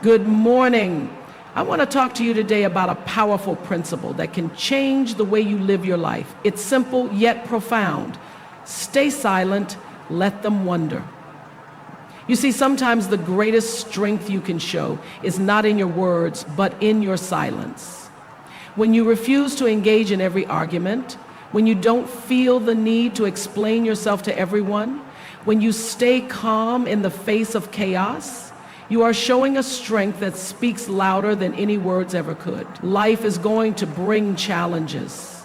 Good morning. I want to talk to you today about a powerful principle that can change the way you live your life. It's simple yet profound. Stay silent, let them wonder. You see, sometimes the greatest strength you can show is not in your words, but in your silence. When you refuse to engage in every argument, when you don't feel the need to explain yourself to everyone, when you stay calm in the face of chaos, you are showing a strength that speaks louder than any words ever could. Life is going to bring challenges.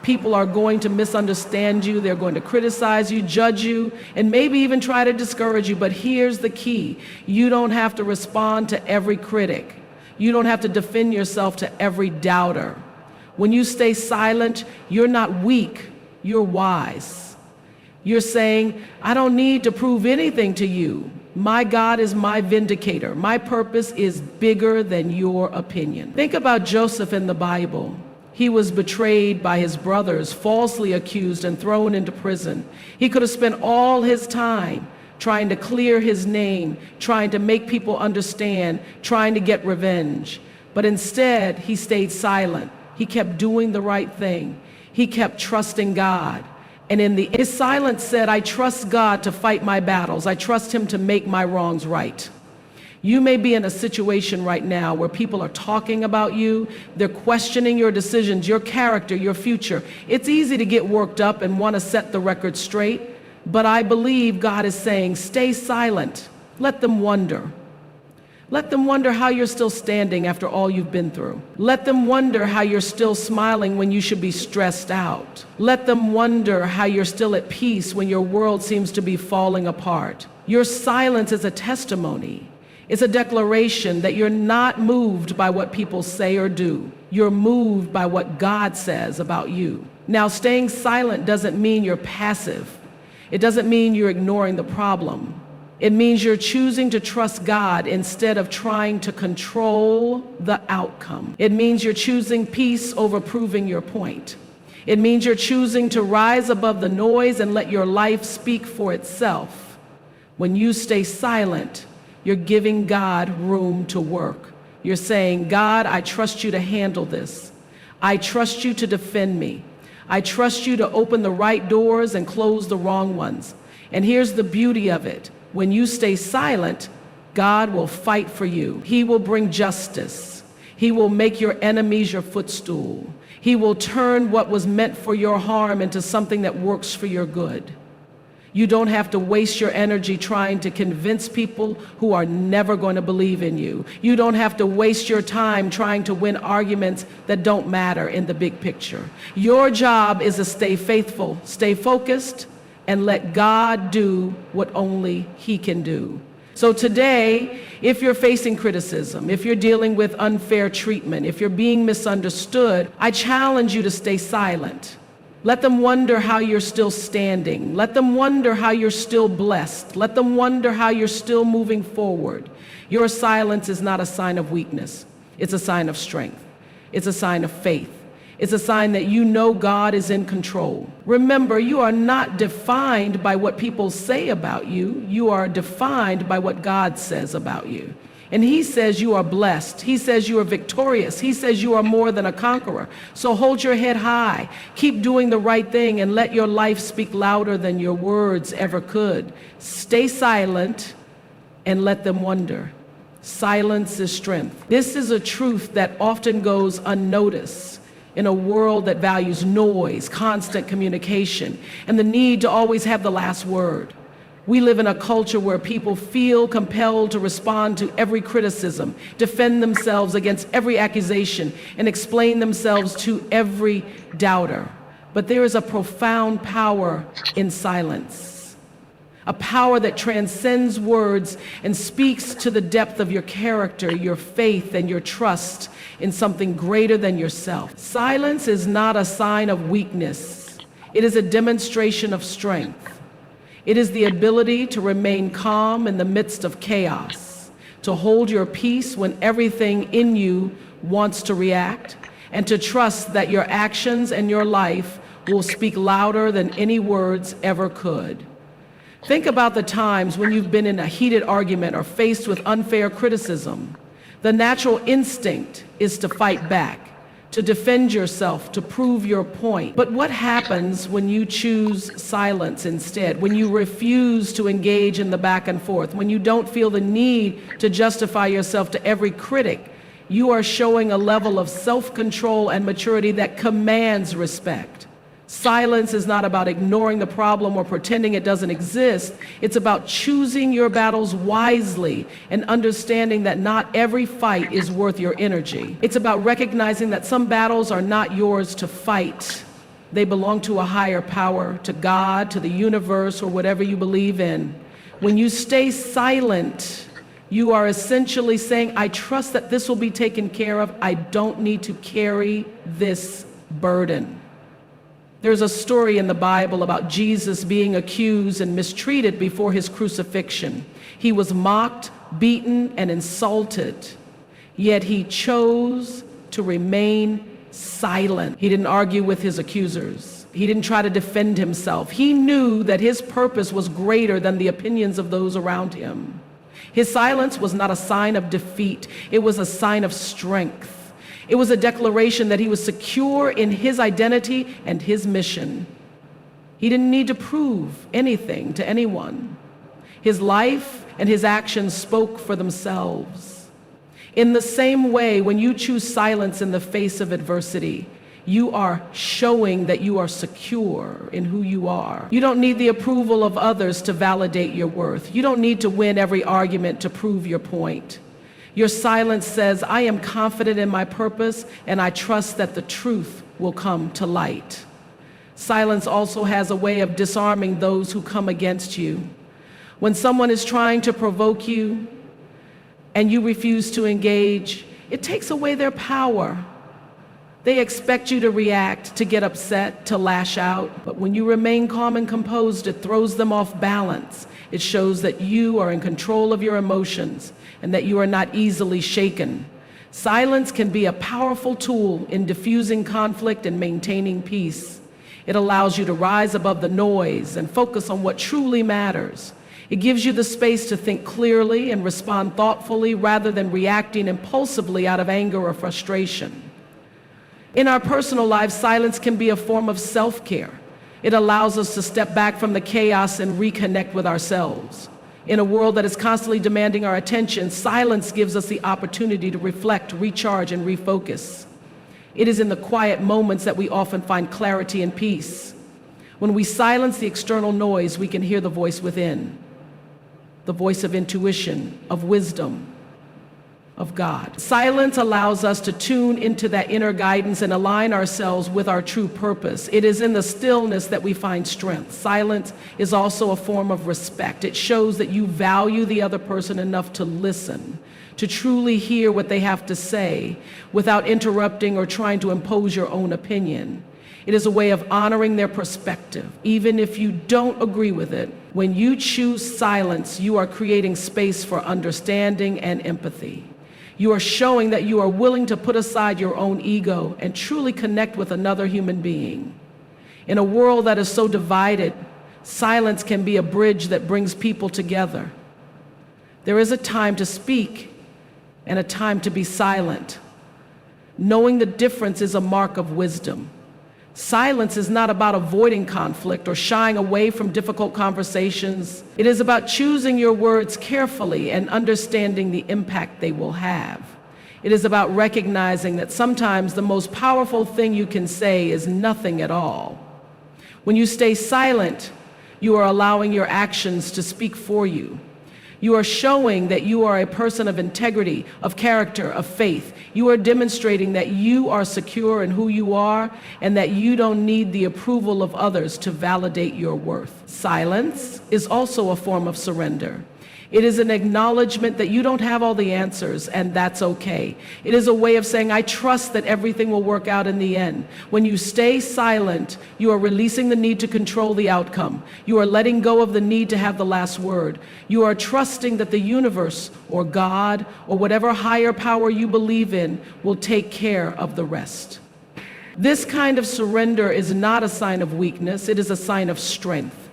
People are going to misunderstand you. They're going to criticize you, judge you, and maybe even try to discourage you. But here's the key. You don't have to respond to every critic. You don't have to defend yourself to every doubter. When you stay silent, you're not weak, you're wise. You're saying, I don't need to prove anything to you. My God is my vindicator. My purpose is bigger than your opinion. Think about Joseph in the Bible. He was betrayed by his brothers, falsely accused and thrown into prison. He could have spent all his time trying to clear his name, trying to make people understand, trying to get revenge. But instead, he stayed silent. He kept doing the right thing. He kept trusting God. And his silence said, I trust God to fight my battles. I trust him to make my wrongs right. You may be in a situation right now where people are talking about you. They're questioning your decisions, your character, your future. It's easy to get worked up and want to set the record straight. But I believe God is saying, stay silent. Let them wonder. Let them wonder how you're still standing after all you've been through. Let them wonder how you're still smiling when you should be stressed out. Let them wonder how you're still at peace when your world seems to be falling apart. Your silence is a testimony. It's a declaration that you're not moved by what people say or do. You're moved by what God says about you. Now, staying silent doesn't mean you're passive. It doesn't mean you're ignoring the problem. It means you're choosing to trust God instead of trying to control the outcome. It means you're choosing peace over proving your point. It means you're choosing to rise above the noise and let your life speak for itself. When you stay silent, you're giving God room to work. You're saying, God, I trust you to handle this. I trust you to defend me. I trust you to open the right doors and close the wrong ones. And here's the beauty of it. When you stay silent, God will fight for you. He will bring justice. He will make your enemies your footstool. He will turn what was meant for your harm into something that works for your good. You don't have to waste your energy trying to convince people who are never going to believe in you. You don't have to waste your time trying to win arguments that don't matter in the big picture. Your job is to stay faithful, stay focused, and let God do what only he can do. So today, if you're facing criticism, if you're dealing with unfair treatment, if you're being misunderstood, I challenge you to stay silent. Let them wonder how you're still standing. Let them wonder how you're still blessed. Let them wonder how you're still moving forward. Your silence is not a sign of weakness. It's a sign of strength. It's a sign of faith. It's a sign that you know God is in control. Remember, you are not defined by what people say about you. You are defined by what God says about you. And he says you are blessed. He says you are victorious. He says you are more than a conqueror. So hold your head high. Keep doing the right thing and let your life speak louder than your words ever could. Stay silent and let them wonder. Silence is strength. This is a truth that often goes unnoticed in a world that values noise, constant communication, and the need to always have the last word. We live in a culture where people feel compelled to respond to every criticism, defend themselves against every accusation, and explain themselves to every doubter. But there is a profound power in silence. A power that transcends words and speaks to the depth of your character, your faith, and your trust in something greater than yourself. Silence is not a sign of weakness. It is a demonstration of strength. It is the ability to remain calm in the midst of chaos, to hold your peace when everything in you wants to react, and to trust that your actions and your life will speak louder than any words ever could. Think about the times when you've been in a heated argument or faced with unfair criticism. The natural instinct is to fight back, to defend yourself, to prove your point. But what happens when you choose silence instead, when you refuse to engage in the back and forth, when you don't feel the need to justify yourself to every critic? You are showing a level of self-control and maturity that commands respect. Silence is not about ignoring the problem or pretending it doesn't exist. It's about choosing your battles wisely and understanding that not every fight is worth your energy. It's about recognizing that some battles are not yours to fight. They belong to a higher power, to God, to the universe, or whatever you believe in. When you stay silent, you are essentially saying, I trust that this will be taken care of. I don't need to carry this burden. There's a story in the Bible about Jesus being accused and mistreated before his crucifixion. He was mocked, beaten, and insulted, yet he chose to remain silent. He didn't argue with his accusers. He didn't try to defend himself. He knew that his purpose was greater than the opinions of those around him. His silence was not a sign of defeat. It was a sign of strength. It was a declaration that he was secure in his identity and his mission. He didn't need to prove anything to anyone. His life and his actions spoke for themselves. In the same way, when you choose silence in the face of adversity, you are showing that you are secure in who you are. You don't need the approval of others to validate your worth. You don't need to win every argument to prove your point. Your silence says, I am confident in my purpose, and I trust that the truth will come to light. Silence also has a way of disarming those who come against you. When someone is trying to provoke you and you refuse to engage, it takes away their power. They expect you to react, to get upset, to lash out. But when you remain calm and composed, it throws them off balance. It shows that you are in control of your emotions and that you are not easily shaken. Silence can be a powerful tool in diffusing conflict and maintaining peace. It allows you to rise above the noise and focus on what truly matters. It gives you the space to think clearly and respond thoughtfully rather than reacting impulsively out of anger or frustration. In our personal lives, silence can be a form of self-care. It allows us to step back from the chaos and reconnect with ourselves. In a world that is constantly demanding our attention, silence gives us the opportunity to reflect, recharge, and refocus. It is in the quiet moments that we often find clarity and peace. When we silence the external noise, we can hear the voice within, the voice of intuition, of wisdom, of God. Silence allows us to tune into that inner guidance and align ourselves with our true purpose. It is in the stillness that we find strength. Silence is also a form of respect. It shows that you value the other person enough to listen, to truly hear what they have to say without interrupting or trying to impose your own opinion. It is a way of honoring their perspective, even if you don't agree with it. When you choose silence, you are creating space for understanding and empathy. You are showing that you are willing to put aside your own ego and truly connect with another human being. In a world that is so divided, silence can be a bridge that brings people together. There is a time to speak and a time to be silent. Knowing the difference is a mark of wisdom. Silence is not about avoiding conflict or shying away from difficult conversations. It is about choosing your words carefully and understanding the impact they will have. It is about recognizing that sometimes the most powerful thing you can say is nothing at all. When you stay silent, you are allowing your actions to speak for you. You are showing that you are a person of integrity, of character, of faith. You are demonstrating that you are secure in who you are and that you don't need the approval of others to validate your worth. Silence is also a form of surrender. It is an acknowledgement that you don't have all the answers, and that's okay. It is a way of saying, I trust that everything will work out in the end. When you stay silent, you are releasing the need to control the outcome. You are letting go of the need to have the last word. You are trusting that the universe or God or whatever higher power you believe in will take care of the rest. This kind of surrender is not a sign of weakness, it is a sign of strength.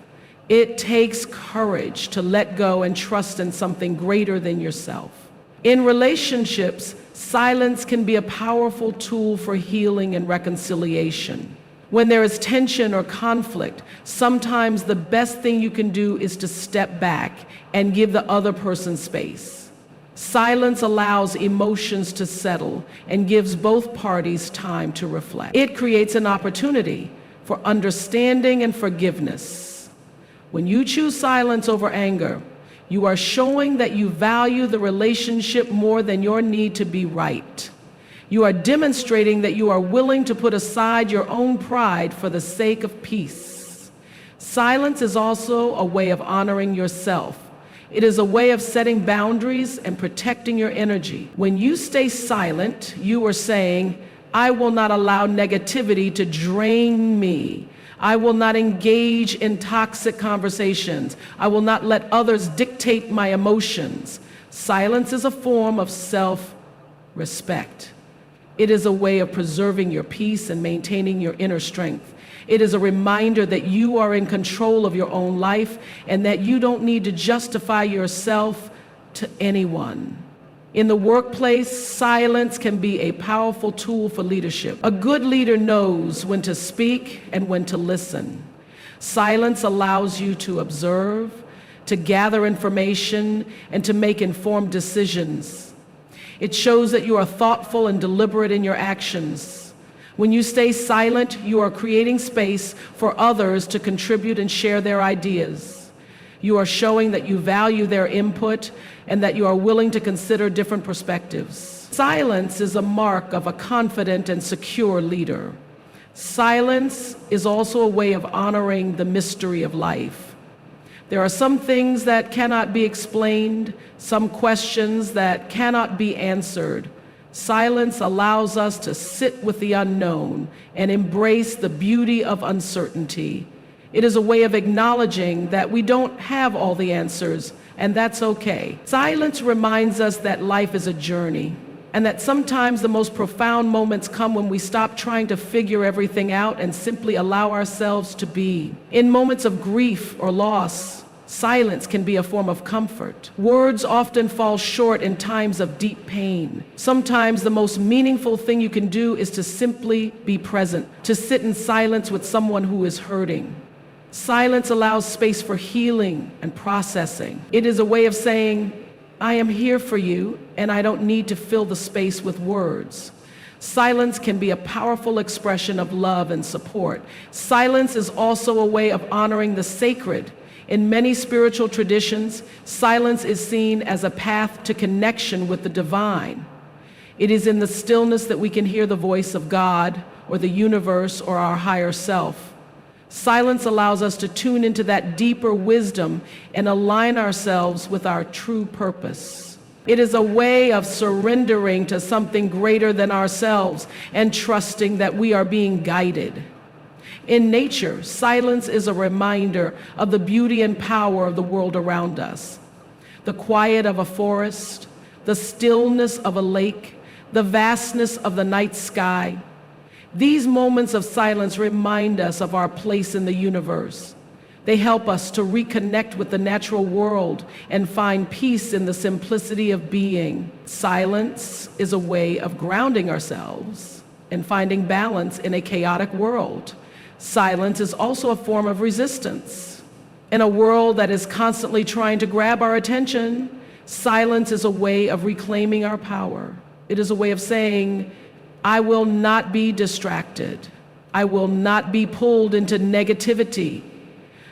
It takes courage to let go and trust in something greater than yourself. In relationships, silence can be a powerful tool for healing and reconciliation. When there is tension or conflict, sometimes the best thing you can do is to step back and give the other person space. Silence allows emotions to settle and gives both parties time to reflect. It creates an opportunity for understanding and forgiveness. When you choose silence over anger, you are showing that you value the relationship more than your need to be right. You are demonstrating that you are willing to put aside your own pride for the sake of peace. Silence is also a way of honoring yourself. It is a way of setting boundaries and protecting your energy. When you stay silent, you are saying, I will not allow negativity to drain me. I will not engage in toxic conversations. I will not let others dictate my emotions. Silence is a form of self-respect. It is a way of preserving your peace and maintaining your inner strength. It is a reminder that you are in control of your own life and that you don't need to justify yourself to anyone. In the workplace, silence can be a powerful tool for leadership. A good leader knows when to speak and when to listen. Silence allows you to observe, to gather information, and to make informed decisions. It shows that you are thoughtful and deliberate in your actions. When you stay silent, you are creating space for others to contribute and share their ideas. You are showing that you value their input and that you are willing to consider different perspectives. Silence is a mark of a confident and secure leader. Silence is also a way of honoring the mystery of life. There are some things that cannot be explained, some questions that cannot be answered. Silence allows us to sit with the unknown and embrace the beauty of uncertainty. It is a way of acknowledging that we don't have all the answers, and that's okay. Silence reminds us that life is a journey, and that sometimes the most profound moments come when we stop trying to figure everything out and simply allow ourselves to be. In moments of grief or loss, silence can be a form of comfort. Words often fall short in times of deep pain. Sometimes the most meaningful thing you can do is to simply be present, to sit in silence with someone who is hurting. Silence allows space for healing and processing. It is a way of saying, I am here for you, and I don't need to fill the space with words. Silence can be a powerful expression of love and support. Silence is also a way of honoring the sacred. In many spiritual traditions, silence is seen as a path to connection with the divine. It is in the stillness that we can hear the voice of God or the universe or our higher self. Silence allows us to tune into that deeper wisdom and align ourselves with our true purpose. It is a way of surrendering to something greater than ourselves and trusting that we are being guided. In nature, silence is a reminder of the beauty and power of the world around us. The quiet of a forest, the stillness of a lake, the vastness of the night sky. These moments of silence remind us of our place in the universe. They help us to reconnect with the natural world and find peace in the simplicity of being. Silence is a way of grounding ourselves and finding balance in a chaotic world. Silence is also a form of resistance. In a world that is constantly trying to grab our attention, silence is a way of reclaiming our power. It is a way of saying, I will not be distracted. I will not be pulled into negativity.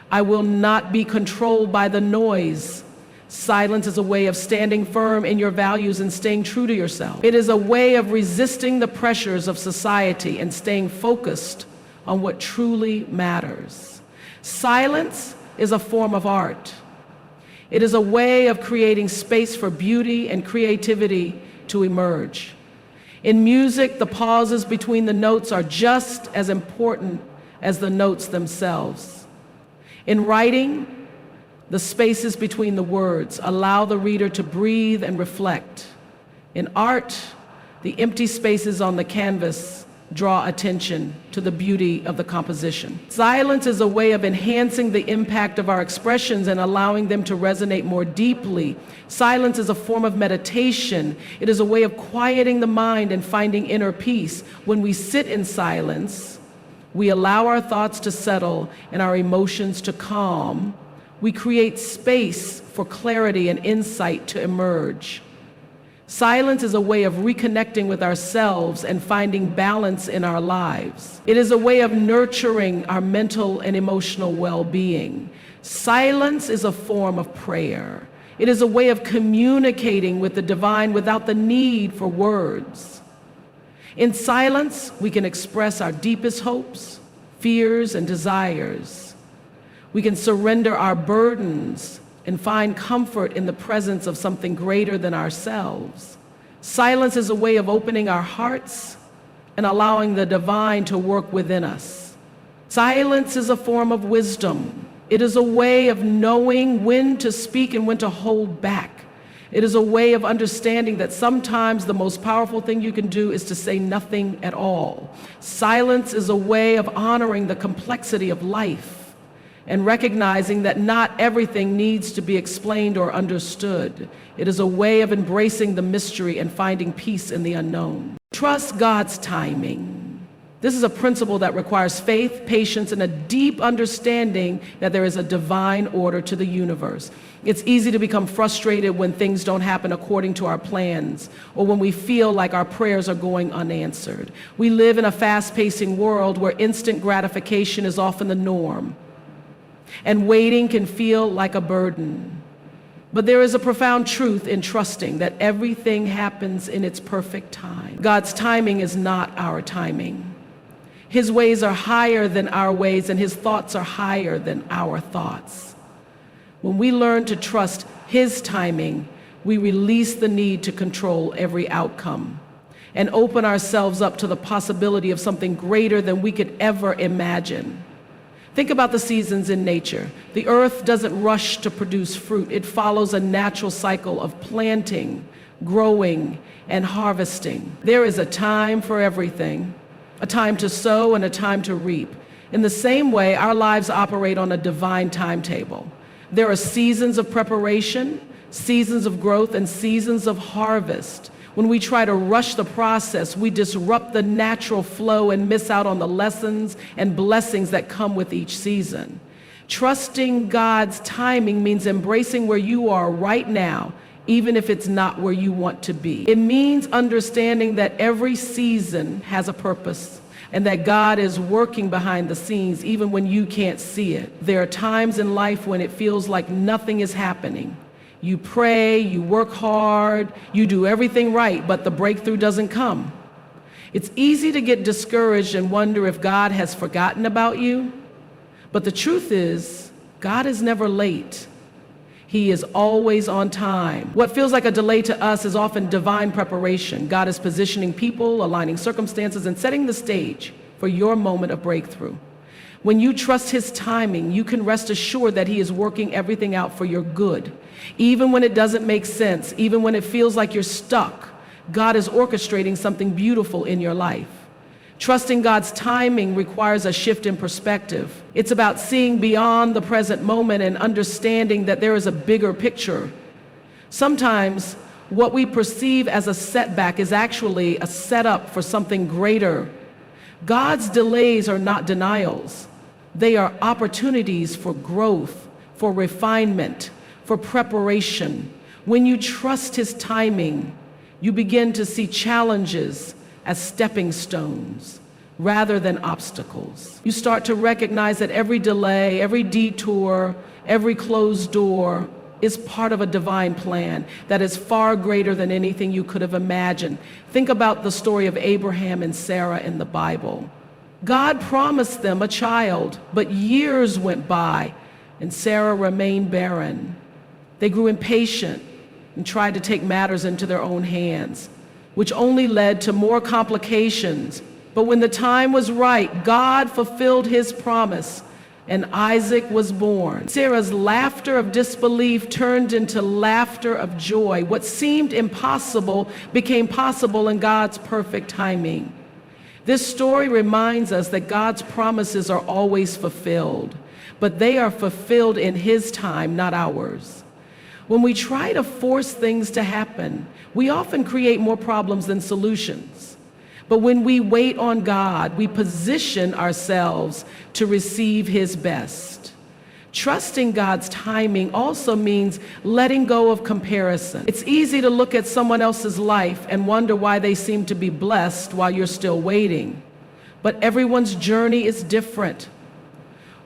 I will not be controlled by the noise. Silence is a way of standing firm in your values and staying true to yourself. It is a way of resisting the pressures of society and staying focused on what truly matters. Silence is a form of art. It is a way of creating space for beauty and creativity to emerge. In music, the pauses between the notes are just as important as the notes themselves. In writing, the spaces between the words allow the reader to breathe and reflect. In art, the empty spaces on the canvas draw attention to the beauty of the composition. Silence is a way of enhancing the impact of our expressions and allowing them to resonate more deeply. Silence is a form of meditation. It is a way of quieting the mind and finding inner peace. When we sit in silence, we allow our thoughts to settle and our emotions to calm. We create space for clarity and insight to emerge. Silence is a way of reconnecting with ourselves and finding balance in our lives. It is a way of nurturing our mental and emotional well-being. Silence is a form of prayer. It is a way of communicating with the divine without the need for words. In silence, we can express our deepest hopes, fears, and desires. We can surrender our burdens and find comfort in the presence of something greater than ourselves. Silence is a way of opening our hearts and allowing the divine to work within us. Silence is a form of wisdom. It is a way of knowing when to speak and when to hold back. It is a way of understanding that sometimes the most powerful thing you can do is to say nothing at all. Silence is a way of honoring the complexity of life and recognizing that not everything needs to be explained or understood. It is a way of embracing the mystery and finding peace in the unknown. Trust God's timing. This is a principle that requires faith, patience, and a deep understanding that there is a divine order to the universe. It's easy to become frustrated when things don't happen according to our plans, or when we feel like our prayers are going unanswered. We live in a fast-pacing world where instant gratification is often the norm, and waiting can feel like a burden. But there is a profound truth in trusting that everything happens in its perfect time. God's timing is not our timing. His ways are higher than our ways, and his thoughts are higher than our thoughts. When we learn to trust his timing, we release the need to control every outcome and open ourselves up to the possibility of something greater than we could ever imagine. Think about the seasons in nature. The earth doesn't rush to produce fruit. It follows a natural cycle of planting, growing, and harvesting. There is a time for everything, a time to sow and a time to reap. In the same way, our lives operate on a divine timetable. There are seasons of preparation, seasons of growth, and seasons of harvest. When we try to rush the process, we disrupt the natural flow and miss out on the lessons and blessings that come with each season. Trusting God's timing means embracing where you are right now, even if it's not where you want to be. It means understanding that every season has a purpose and that God is working behind the scenes even when you can't see it. There are times in life when it feels like nothing is happening. You pray, you work hard, you do everything right, but the breakthrough doesn't come. It's easy to get discouraged and wonder if God has forgotten about you. But the truth is, God is never late. He is always on time. What feels like a delay to us is often divine preparation. God is positioning people, aligning circumstances, and setting the stage for your moment of breakthrough. When you trust his timing, you can rest assured that he is working everything out for your good. Even when it doesn't make sense, even when it feels like you're stuck, God is orchestrating something beautiful in your life. Trusting God's timing requires a shift in perspective. It's about seeing beyond the present moment and understanding that there is a bigger picture. Sometimes what we perceive as a setback is actually a setup for something greater. God's delays are not denials. They are opportunities for growth, for refinement, for preparation. When you trust his timing, you begin to see challenges as stepping stones rather than obstacles. You start to recognize that every delay, every detour, every closed door is part of a divine plan that is far greater than anything you could have imagined. Think about the story of Abraham and Sarah in the Bible. God promised them a child, but years went by and Sarah remained barren. They grew impatient and tried to take matters into their own hands, which only led to more complications. But when the time was right, God fulfilled his promise, and Isaac was born. Sarah's laughter of disbelief turned into laughter of joy. What seemed impossible became possible in God's perfect timing. This story reminds us that God's promises are always fulfilled, but they are fulfilled in His time, not ours. When we try to force things to happen, we often create more problems than solutions. But when we wait on God, we position ourselves to receive His best. Trusting God's timing also means letting go of comparison. It's easy to look at someone else's life and wonder why they seem to be blessed while you're still waiting. But everyone's journey is different.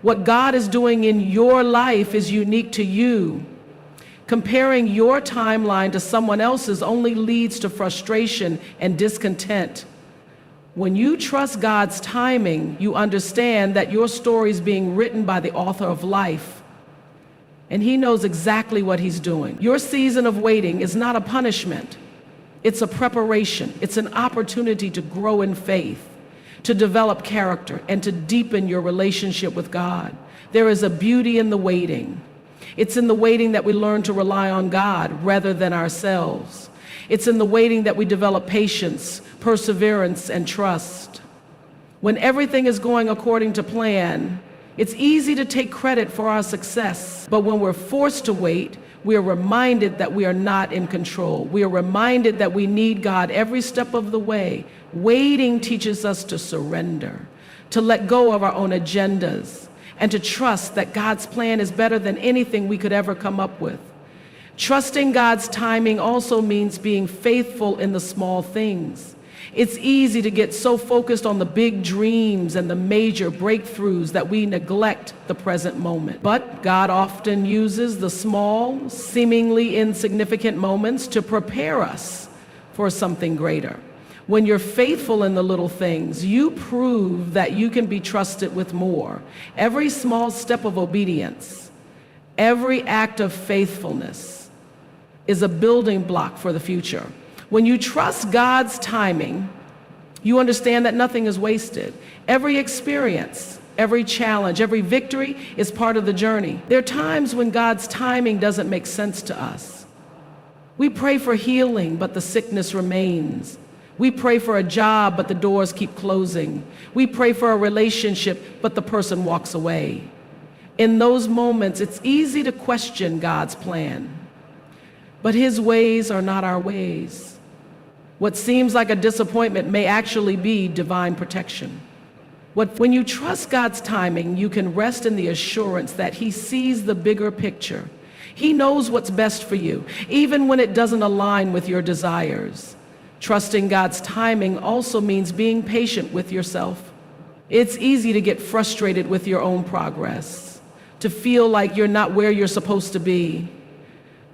What God is doing in your life is unique to you. Comparing your timeline to someone else's only leads to frustration and discontent. When you trust God's timing, you understand that your story is being written by the author of life, and He knows exactly what He's doing. Your season of waiting is not a punishment. It's a preparation. It's an opportunity to grow in faith, to develop character, and to deepen your relationship with God. There is a beauty in the waiting. It's in the waiting that we learn to rely on God rather than ourselves. It's in the waiting that we develop patience, perseverance, and trust. When everything is going according to plan, it's easy to take credit for our success. But when we're forced to wait, we are reminded that we are not in control. We are reminded that we need God every step of the way. Waiting teaches us to surrender, to let go of our own agendas, and to trust that God's plan is better than anything we could ever come up with. Trusting God's timing also means being faithful in the small things. It's easy to get so focused on the big dreams and the major breakthroughs that we neglect the present moment. But God often uses the small, seemingly insignificant moments to prepare us for something greater. When you're faithful in the little things, you prove that you can be trusted with more. Every small step of obedience, every act of faithfulness is a building block for the future. When you trust God's timing, you understand that nothing is wasted. Every experience, every challenge, every victory is part of the journey. There are times when God's timing doesn't make sense to us. We pray for healing, but the sickness remains. We pray for a job, but the doors keep closing. We pray for a relationship, but the person walks away. In those moments, it's easy to question God's plan. But His ways are not our ways. What seems like a disappointment may actually be divine protection. When you trust God's timing, you can rest in the assurance that He sees the bigger picture. He knows what's best for you, even when it doesn't align with your desires. Trusting God's timing also means being patient with yourself. It's easy to get frustrated with your own progress, to feel like you're not where you're supposed to be.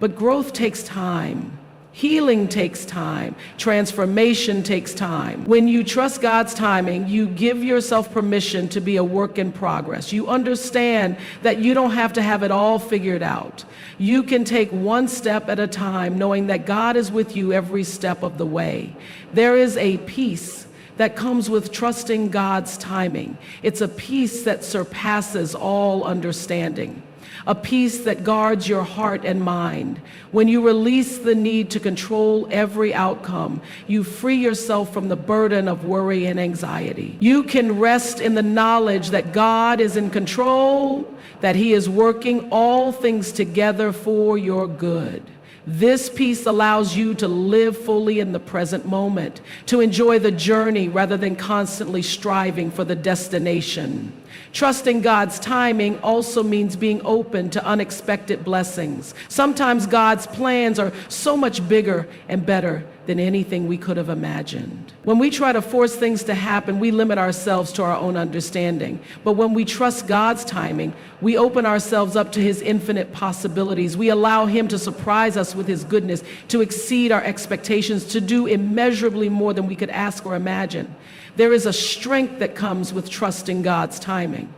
But growth takes time. Healing takes time. Transformation takes time. When you trust God's timing, you give yourself permission to be a work in progress. You understand that you don't have to have it all figured out. You can take one step at a time, knowing that God is with you every step of the way. There is a peace that comes with trusting God's timing. It's a peace that surpasses all understanding. A peace that guards your heart and mind. When you release the need to control every outcome, you free yourself from the burden of worry and anxiety. You can rest in the knowledge that God is in control, that He is working all things together for your good. This peace allows you to live fully in the present moment, to enjoy the journey rather than constantly striving for the destination. Trusting God's timing also means being open to unexpected blessings. Sometimes God's plans are so much bigger and better than anything we could have imagined. When we try to force things to happen, we limit ourselves to our own understanding. But when we trust God's timing, we open ourselves up to His infinite possibilities. We allow Him to surprise us with His goodness, to exceed our expectations, to do immeasurably more than we could ask or imagine. There is a strength that comes with trusting God's timing.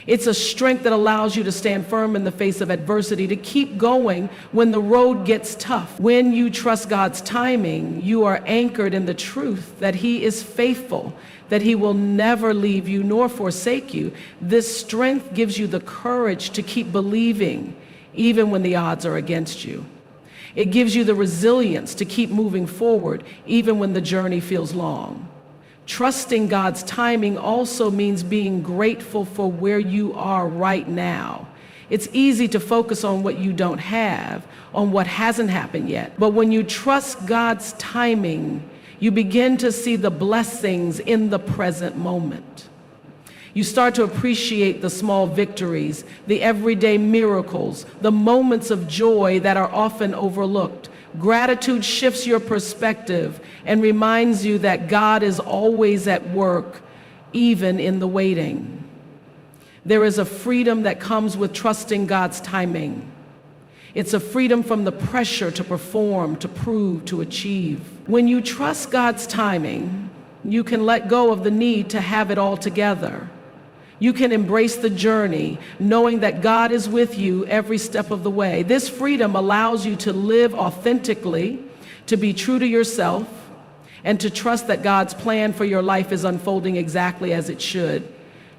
It's a strength that allows you to stand firm in the face of adversity, to keep going when the road gets tough. When you trust God's timing, you are anchored in the truth that He is faithful, that He will never leave you nor forsake you. This strength gives you the courage to keep believing, even when the odds are against you. It gives you the resilience to keep moving forward, even when the journey feels long. Trusting God's timing also means being grateful for where you are right now. It's easy to focus on what you don't have, on what hasn't happened yet. But when you trust God's timing, you begin to see the blessings in the present moment. You start to appreciate the small victories, the everyday miracles, the moments of joy that are often overlooked. Gratitude shifts your perspective and reminds you that God is always at work, even in the waiting. There is a freedom that comes with trusting God's timing. It's a freedom from the pressure to perform, to prove, to achieve. When you trust God's timing, you can let go of the need to have it all together. You can embrace the journey, knowing that God is with you every step of the way. This freedom allows you to live authentically, to be true to yourself, and to trust that God's plan for your life is unfolding exactly as it should.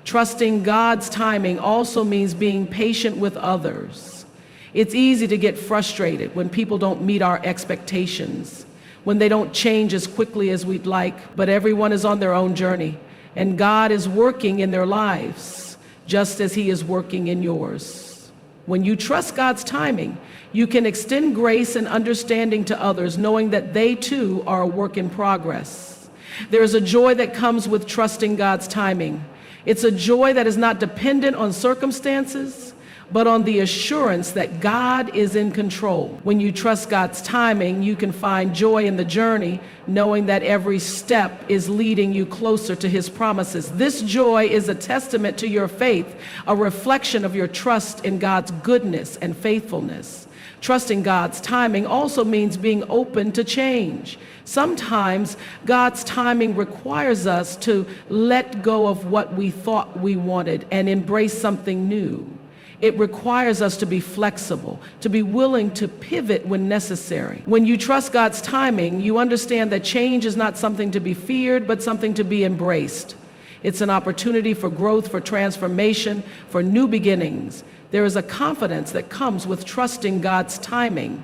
Trusting God's timing also means being patient with others. It's easy to get frustrated when people don't meet our expectations, when they don't change as quickly as we'd like, but everyone is on their own journey. And God is working in their lives, just as He is working in yours. When you trust God's timing, you can extend grace and understanding to others, knowing that they too are a work in progress. There is a joy that comes with trusting God's timing. It's a joy that is not dependent on circumstances, but on the assurance that God is in control. When you trust God's timing, you can find joy in the journey, knowing that every step is leading you closer to His promises. This joy is a testament to your faith, a reflection of your trust in God's goodness and faithfulness. Trusting God's timing also means being open to change. Sometimes God's timing requires us to let go of what we thought we wanted and embrace something new. It requires us to be flexible, to be willing to pivot when necessary. When you trust God's timing, you understand that change is not something to be feared, but something to be embraced. It's an opportunity for growth, for transformation, for new beginnings. There is a confidence that comes with trusting God's timing.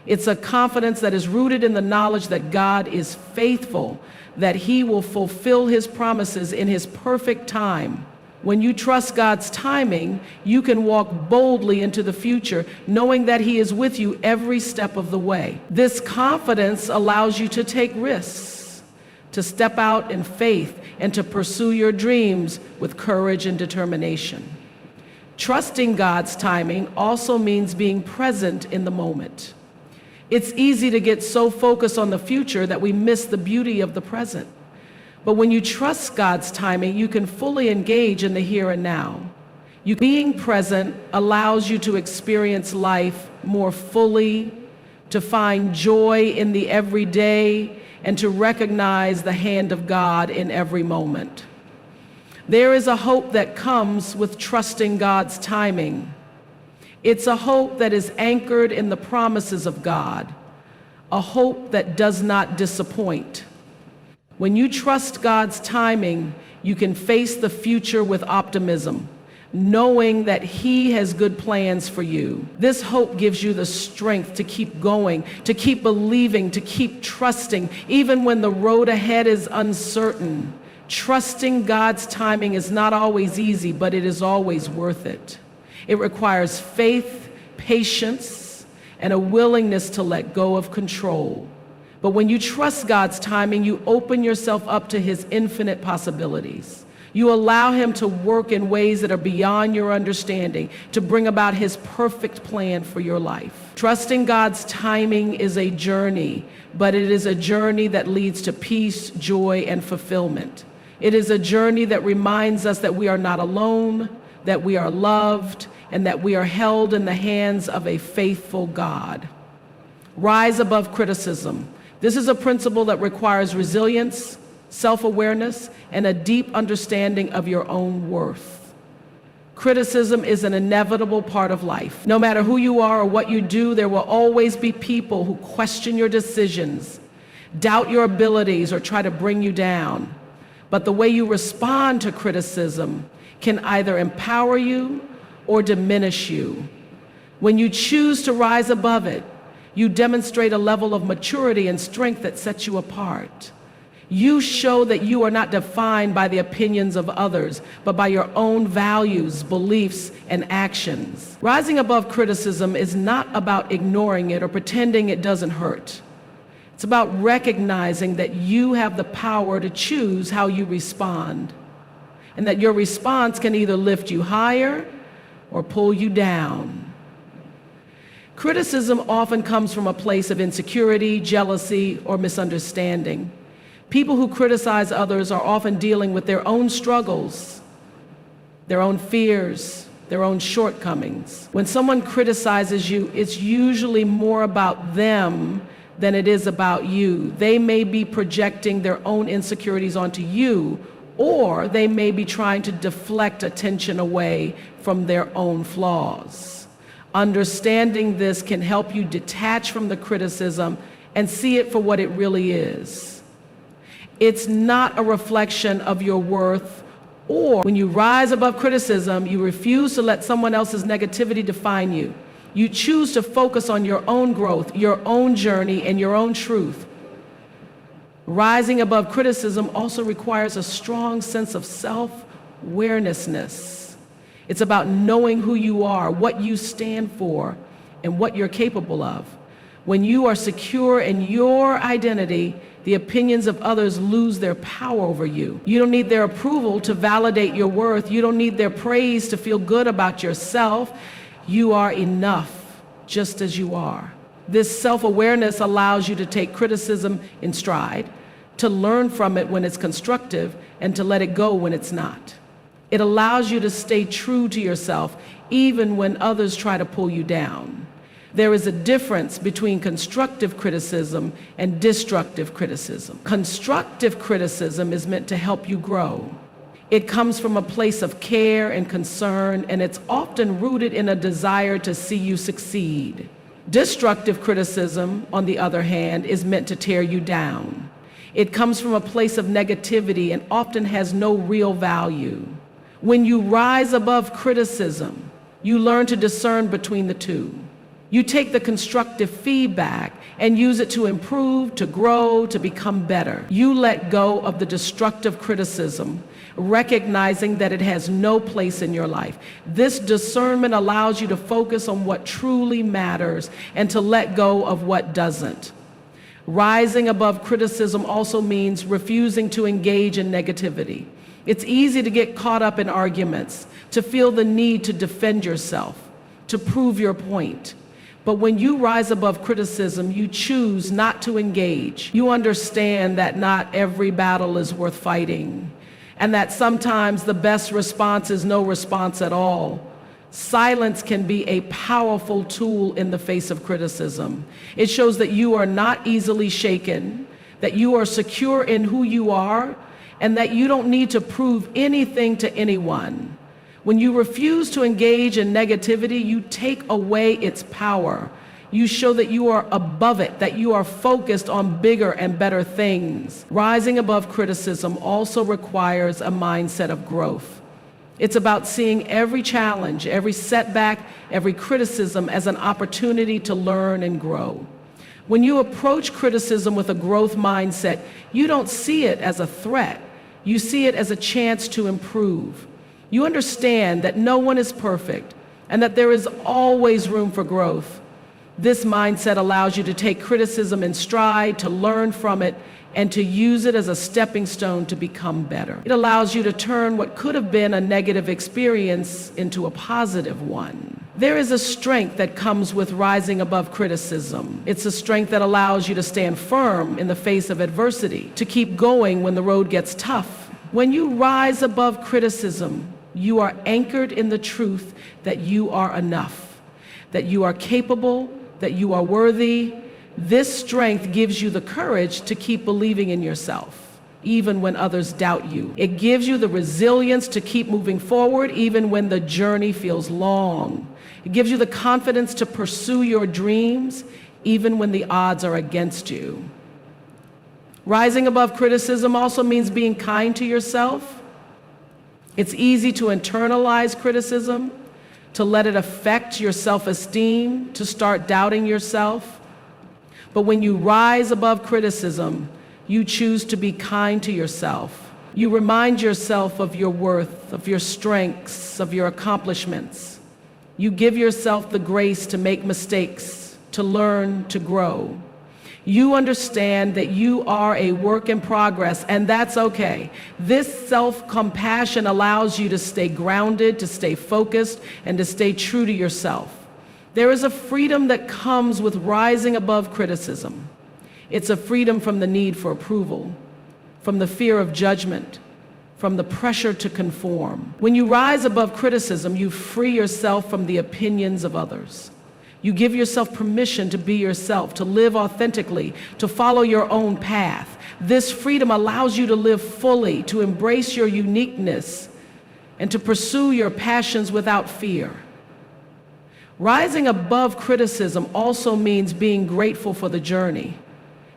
It's a confidence that is rooted in the knowledge that God is faithful, that He will fulfill His promises in His perfect time. When you trust God's timing, you can walk boldly into the future, knowing that He is with you every step of the way. This confidence allows you to take risks, to step out in faith, and to pursue your dreams with courage and determination. Trusting God's timing also means being present in the moment. It's easy to get so focused on the future that we miss the beauty of the present. But when you trust God's timing, you can fully engage in the here and now. Being present allows you to experience life more fully, to find joy in the everyday, and to recognize the hand of God in every moment. There is a hope that comes with trusting God's timing. It's a hope that is anchored in the promises of God, a hope that does not disappoint. When you trust God's timing, you can face the future with optimism, knowing that He has good plans for you. This hope gives you the strength to keep going, to keep believing, to keep trusting, even when the road ahead is uncertain. Trusting God's timing is not always easy, but it is always worth it. It requires faith, patience, and a willingness to let go of control. But when you trust God's timing, you open yourself up to His infinite possibilities. You allow Him to work in ways that are beyond your understanding, to bring about His perfect plan for your life. Trusting God's timing is a journey, but it is a journey that leads to peace, joy, and fulfillment. It is a journey that reminds us that we are not alone, that we are loved, and that we are held in the hands of a faithful God. Rise above criticism. This is a principle that requires resilience, self-awareness, and a deep understanding of your own worth. Criticism is an inevitable part of life. No matter who you are or what you do, there will always be people who question your decisions, doubt your abilities, or try to bring you down. But the way you respond to criticism can either empower you or diminish you. When you choose to rise above it, you demonstrate a level of maturity and strength that sets you apart. You show that you are not defined by the opinions of others, but by your own values, beliefs, and actions. Rising above criticism is not about ignoring it or pretending it doesn't hurt. It's about recognizing that you have the power to choose how you respond, and that your response can either lift you higher or pull you down. Criticism often comes from a place of insecurity, jealousy, or misunderstanding. People who criticize others are often dealing with their own struggles, their own fears, their own shortcomings. When someone criticizes you, it's usually more about them than it is about you. They may be projecting their own insecurities onto you, or they may be trying to deflect attention away from their own flaws. Understanding this can help you detach from the criticism and see it for what it really is. It's not a reflection of your worth, or when you rise above criticism, you refuse to let someone else's negativity define you. You choose to focus on your own growth, your own journey, and your own truth. Rising above criticism also requires a strong sense of self-awareness. It's about knowing who you are, what you stand for, and what you're capable of. When you are secure in your identity, the opinions of others lose their power over you. You don't need their approval to validate your worth. You don't need their praise to feel good about yourself. You are enough just as you are. This self-awareness allows you to take criticism in stride, to learn from it when it's constructive, and to let it go when it's not. It allows you to stay true to yourself even when others try to pull you down. There is a difference between constructive criticism and destructive criticism. Constructive criticism is meant to help you grow. It comes from a place of care and concern, and it's often rooted in a desire to see you succeed. Destructive criticism, on the other hand, is meant to tear you down. It comes from a place of negativity and often has no real value. When you rise above criticism, you learn to discern between the two. You take the constructive feedback and use it to improve, to grow, to become better. You let go of the destructive criticism, recognizing that it has no place in your life. This discernment allows you to focus on what truly matters and to let go of what doesn't. Rising above criticism also means refusing to engage in negativity. It's easy to get caught up in arguments, to feel the need to defend yourself, to prove your point. But when you rise above criticism, you choose not to engage. You understand that not every battle is worth fighting, and that sometimes the best response is no response at all. Silence can be a powerful tool in the face of criticism. It shows that you are not easily shaken, that you are secure in who you are, and that you don't need to prove anything to anyone. When you refuse to engage in negativity, you take away its power. You show that you are above it, that you are focused on bigger and better things. Rising above criticism also requires a mindset of growth. It's about seeing every challenge, every setback, every criticism as an opportunity to learn and grow. When you approach criticism with a growth mindset, you don't see it as a threat. You see it as a chance to improve. You understand that no one is perfect and that there is always room for growth. This mindset allows you to take criticism in stride, to learn from it, and to use it as a stepping stone to become better. It allows you to turn what could have been a negative experience into a positive one. There is a strength that comes with rising above criticism. It's a strength that allows you to stand firm in the face of adversity, to keep going when the road gets tough. When you rise above criticism, you are anchored in the truth that you are enough, that you are capable, that you are worthy. This strength gives you the courage to keep believing in yourself, even when others doubt you. It gives you the resilience to keep moving forward, even when the journey feels long. It gives you the confidence to pursue your dreams, even when the odds are against you. Rising above criticism also means being kind to yourself. It's easy to internalize criticism, to let it affect your self-esteem, to start doubting yourself. But when you rise above criticism, You choose to be kind to yourself. You remind yourself of your worth, of your strengths, of your accomplishments. You give yourself the grace to make mistakes, to learn, to grow. You understand that you are a work in progress, and that's okay. This self-compassion allows you to stay grounded, to stay focused, and to stay true to yourself. There is a freedom that comes with rising above criticism. It's a freedom from the need for approval, from the fear of judgment, from the pressure to conform. When you rise above criticism, you free yourself from the opinions of others. You give yourself permission to be yourself, to live authentically, to follow your own path. This freedom allows you to live fully, to embrace your uniqueness, and to pursue your passions without fear. Rising above criticism also means being grateful for the journey.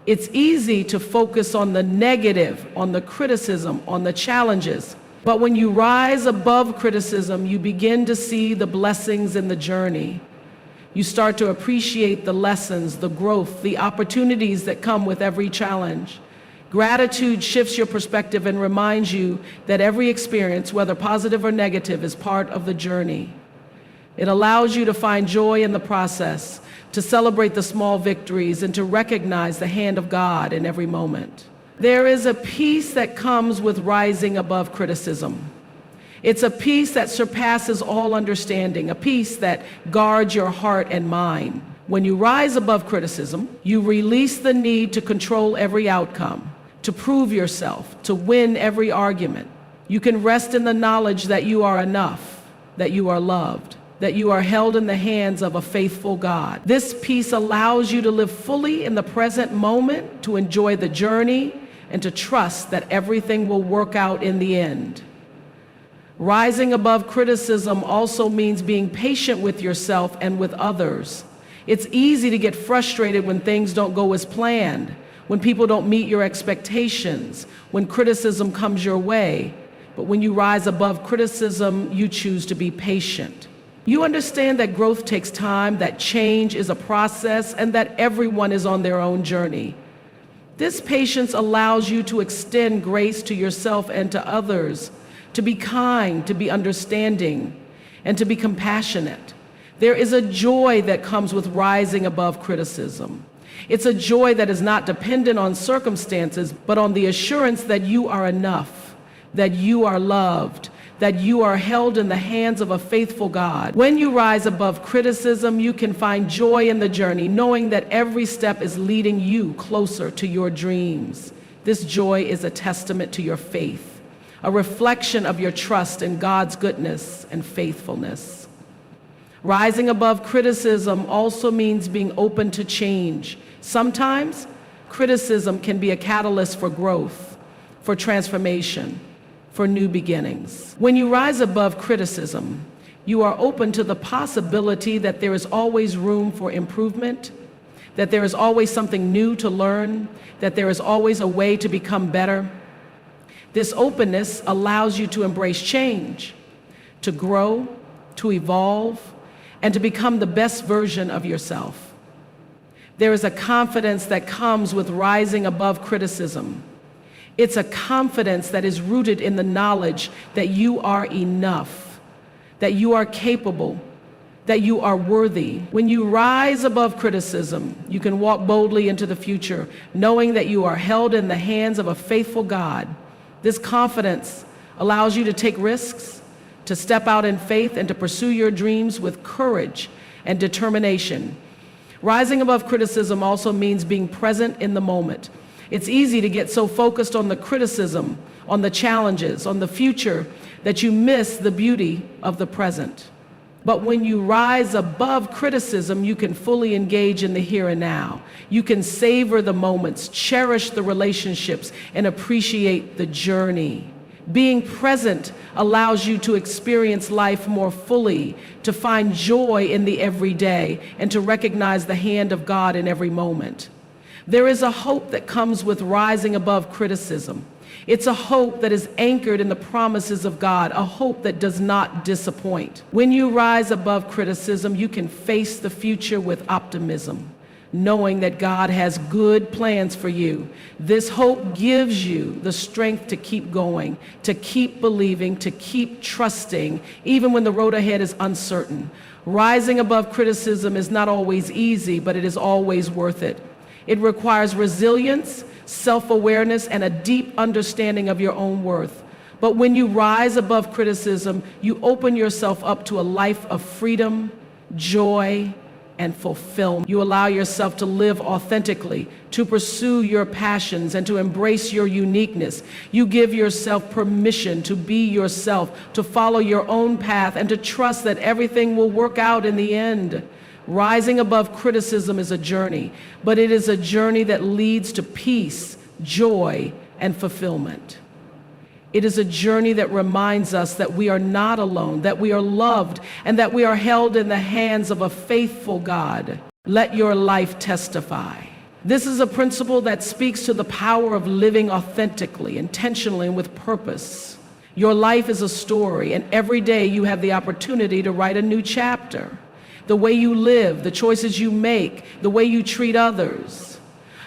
It's easy to focus on the negative, on the criticism, on the challenges. But when you rise above criticism, you begin to see the blessings in the journey. You start to appreciate the lessons, the growth, the opportunities that come with every challenge. Gratitude shifts your perspective and reminds you that every experience, whether positive or negative, is part of the journey. It allows you to find joy in the process, to celebrate the small victories, and to recognize the hand of God in every moment. There is a peace that comes with rising above criticism. It's a peace that surpasses all understanding, a peace that guards your heart and mind. When you rise above criticism, you release the need to control every outcome, to prove yourself, to win every argument. You can rest in the knowledge that you are enough, that you are loved, that you are held in the hands of a faithful God. This peace allows you to live fully in the present moment, to enjoy the journey, and to trust that everything will work out in the end. Rising above criticism also means being patient with yourself and with others. It's easy to get frustrated when things don't go as planned, when people don't meet your expectations, when criticism comes your way. But when you rise above criticism, you choose to be patient. You understand that growth takes time, that change is a process, and that everyone is on their own journey. This patience allows you to extend grace to yourself and to others, to be kind, to be understanding, and to be compassionate. There is a joy that comes with rising above criticism. It's a joy that is not dependent on circumstances, but on the assurance that you are enough, that you are loved, that you are held in the hands of a faithful God. When you rise above criticism, you can find joy in the journey, knowing that every step is leading you closer to your dreams. This joy is a testament to your faith, a reflection of your trust in God's goodness and faithfulness. Rising above criticism also means being open to change. Sometimes, criticism can be a catalyst for growth, for transformation, for new beginnings. When you rise above criticism, you are open to the possibility that there is always room for improvement, that there is always something new to learn, that there is always a way to become better. This openness allows you to embrace change, to grow, to evolve, and to become the best version of yourself. There is a confidence that comes with rising above criticism. It's a confidence that is rooted in the knowledge that you are enough, that you are capable, that you are worthy. When you rise above criticism, you can walk boldly into the future, knowing that you are held in the hands of a faithful God. This confidence allows you to take risks, to step out in faith, and to pursue your dreams with courage and determination. Rising above criticism also means being present in the moment. It's easy to get so focused on the criticism, on the challenges, on the future, that you miss the beauty of the present. But when you rise above criticism, you can fully engage in the here and now. You can savor the moments, cherish the relationships, and appreciate the journey. Being present allows you to experience life more fully, to find joy in the everyday, and to recognize the hand of God in every moment. There is a hope that comes with rising above criticism. It's a hope that is anchored in the promises of God, a hope that does not disappoint. When you rise above criticism, you can face the future with optimism, knowing that God has good plans for you. This hope gives you the strength to keep going, to keep believing, to keep trusting, even when the road ahead is uncertain. Rising above criticism is not always easy, but it is always worth it. It requires resilience, self-awareness, and a deep understanding of your own worth. But when you rise above criticism, you open yourself up to a life of freedom, joy, and fulfillment. You allow yourself to live authentically, to pursue your passions, and to embrace your uniqueness. You give yourself permission to be yourself, to follow your own path, and to trust that everything will work out in the end. Rising above criticism is a journey, but it is a journey that leads to peace, joy, and fulfillment. It is a journey that reminds us that we are not alone, that we are loved, and that we are held in the hands of a faithful God. Let your life testify. This is a principle that speaks to the power of living authentically, intentionally, and with purpose. Your life is a story, and every day you have the opportunity to write a new chapter. The way you live, the choices you make, the way you treat others.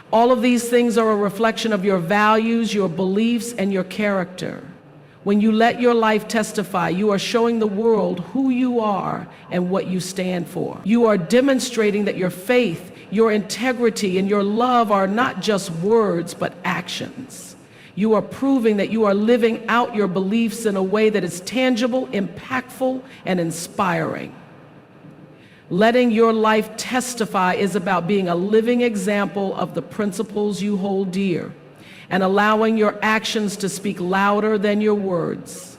All of these things are a reflection of your values, your beliefs, and your character. When you let your life testify, you are showing the world who you are and what you stand for. You are demonstrating that your faith, your integrity, and your love are not just words, but actions. You are proving that you are living out your beliefs in a way that is tangible, impactful, and inspiring. Letting your life testify is about being a living example of the principles you hold dear and allowing your actions to speak louder than your words.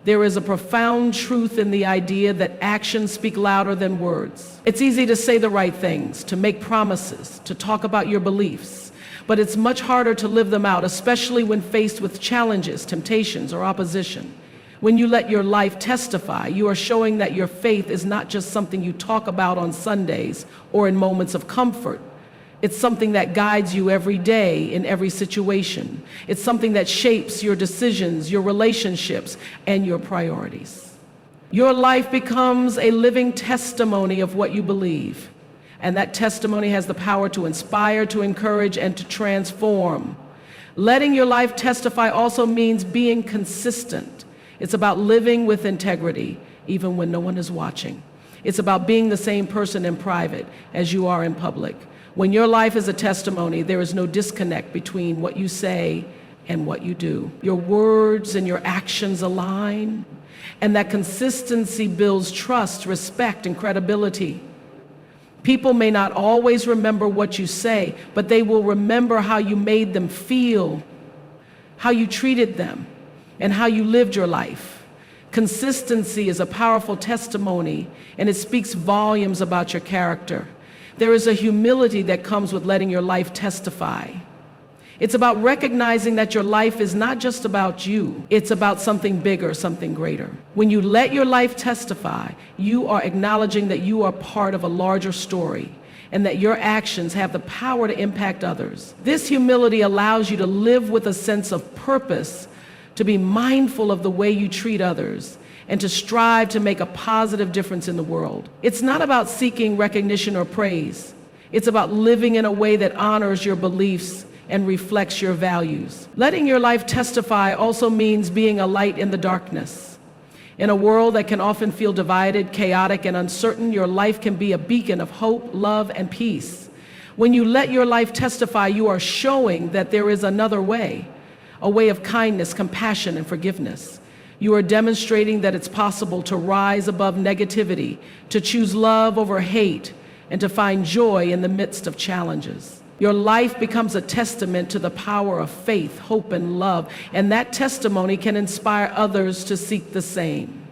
There is a profound truth in the idea that actions speak louder than words. It's easy to say the right things, to make promises, to talk about your beliefs, but it's much harder to live them out, especially when faced with challenges, temptations, or opposition. When you let your life testify, you are showing that your faith is not just something you talk about on Sundays or in moments of comfort. It's something that guides you every day in every situation. It's something that shapes your decisions, your relationships, and your priorities. Your life becomes a living testimony of what you believe, and that testimony has the power to inspire, to encourage, and to transform. Letting your life testify also means being consistent. It's about living with integrity, even when no one is watching. It's about being the same person in private as you are in public. When your life is a testimony, there is no disconnect between what you say and what you do. Your words and your actions align, and that consistency builds trust, respect, and credibility. People may not always remember what you say, but they will remember how you made them feel, how you treated them, and how you lived your life. Consistency is a powerful testimony, and it speaks volumes about your character. There is a humility that comes with letting your life testify. It's about recognizing that your life is not just about you, it's about something bigger, something greater. When you let your life testify, you are acknowledging that you are part of a larger story and that your actions have the power to impact others. This humility allows you to live with a sense of purpose, to be mindful of the way you treat others, and to strive to make a positive difference in the world. It's not about seeking recognition or praise. It's about living in a way that honors your beliefs and reflects your values. Letting your life testify also means being a light in the darkness. In a world that can often feel divided, chaotic, and uncertain, your life can be a beacon of hope, love, and peace. When you let your life testify, you are showing that there is another way, a way of kindness, compassion, and forgiveness. You are demonstrating that it's possible to rise above negativity, to choose love over hate, and to find joy in the midst of challenges. Your life becomes a testament to the power of faith, hope, and love, and that testimony can inspire others to seek the same.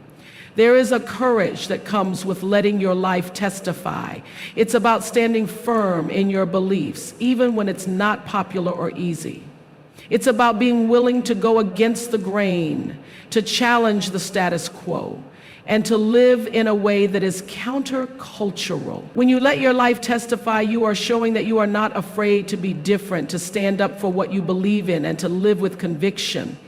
There is a courage that comes with letting your life testify. It's about standing firm in your beliefs, even when it's not popular or easy. It's about being willing to go against the grain, to challenge the status quo, and to live in a way that is countercultural. When you let your life testify, you are showing that you are not afraid to be different, to stand up for what you believe in, and to live with conviction.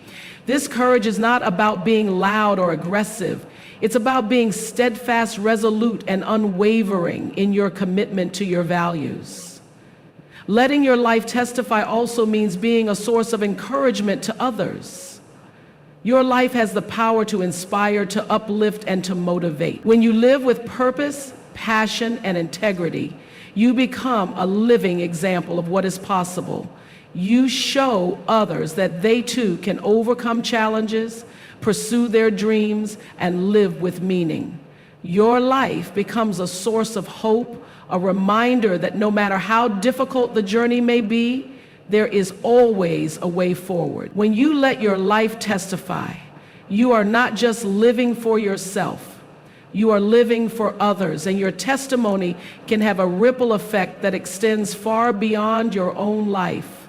This courage is not about being loud or aggressive. It's about being steadfast, resolute, and unwavering in your commitment to your values. Letting your life testify also means being a source of encouragement to others. Your life has the power to inspire, to uplift, and to motivate. When you live with purpose, passion, and integrity, you become a living example of what is possible. You show others that they too can overcome challenges, pursue their dreams, and live with meaning. Your life becomes a source of hope, a reminder that no matter how difficult the journey may be, there is always a way forward. When you let your life testify, you are not just living for yourself, you are living for others, and your testimony can have a ripple effect that extends far beyond your own life.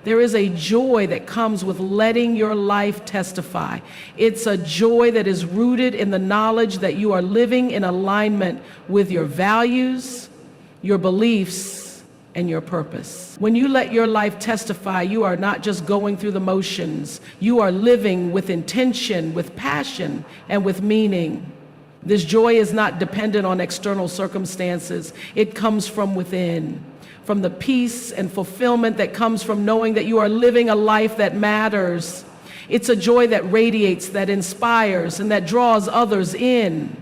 There is a joy that comes with letting your life testify. It's a joy that is rooted in the knowledge that you are living in alignment with your values, your beliefs, and your purpose. When you let your life testify, you are not just going through the motions. You are living with intention, with passion, and with meaning. This joy is not dependent on external circumstances. It comes from within, from the peace and fulfillment that comes from knowing that you are living a life that matters. It's a joy that radiates, that inspires, and that draws others in.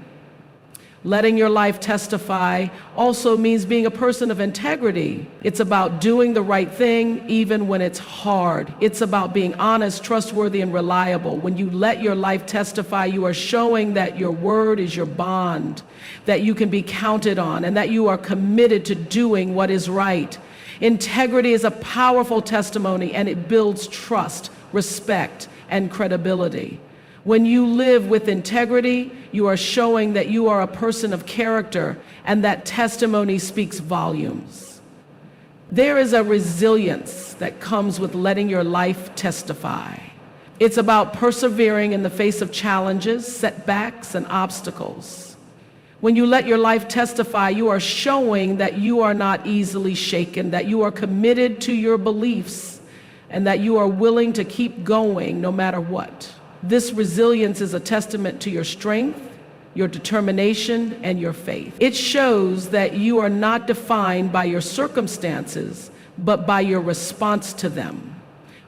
Letting your life testify also means being a person of integrity. It's about doing the right thing even when it's hard. It's about being honest, trustworthy, and reliable. When you let your life testify, you are showing that your word is your bond, that you can be counted on, and that you are committed to doing what is right. Integrity is a powerful testimony, and it builds trust, respect, and credibility. When you live with integrity, you are showing that you are a person of character, and that testimony speaks volumes. There is a resilience that comes with letting your life testify. It's about persevering in the face of challenges, setbacks, and obstacles. When you let your life testify, you are showing that you are not easily shaken, that you are committed to your beliefs, and that you are willing to keep going no matter what. This resilience is a testament to your strength, your determination, and your faith. It shows that you are not defined by your circumstances, but by your response to them.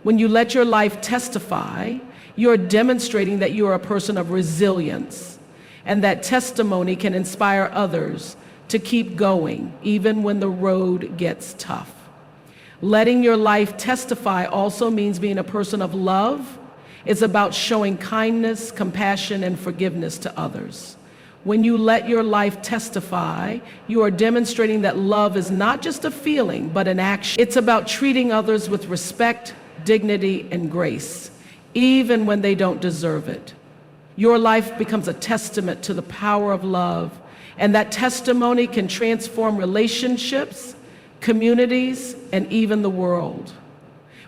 When you let your life testify, you are demonstrating that you are a person of resilience, and that testimony can inspire others to keep going, even when the road gets tough. Letting your life testify also means being a person of love. It's about showing kindness, compassion, and forgiveness to others. When you let your life testify, you are demonstrating that love is not just a feeling, but an action. It's about treating others with respect, dignity, and grace, even when they don't deserve it. Your life becomes a testament to the power of love, and that testimony can transform relationships, communities, and even the world.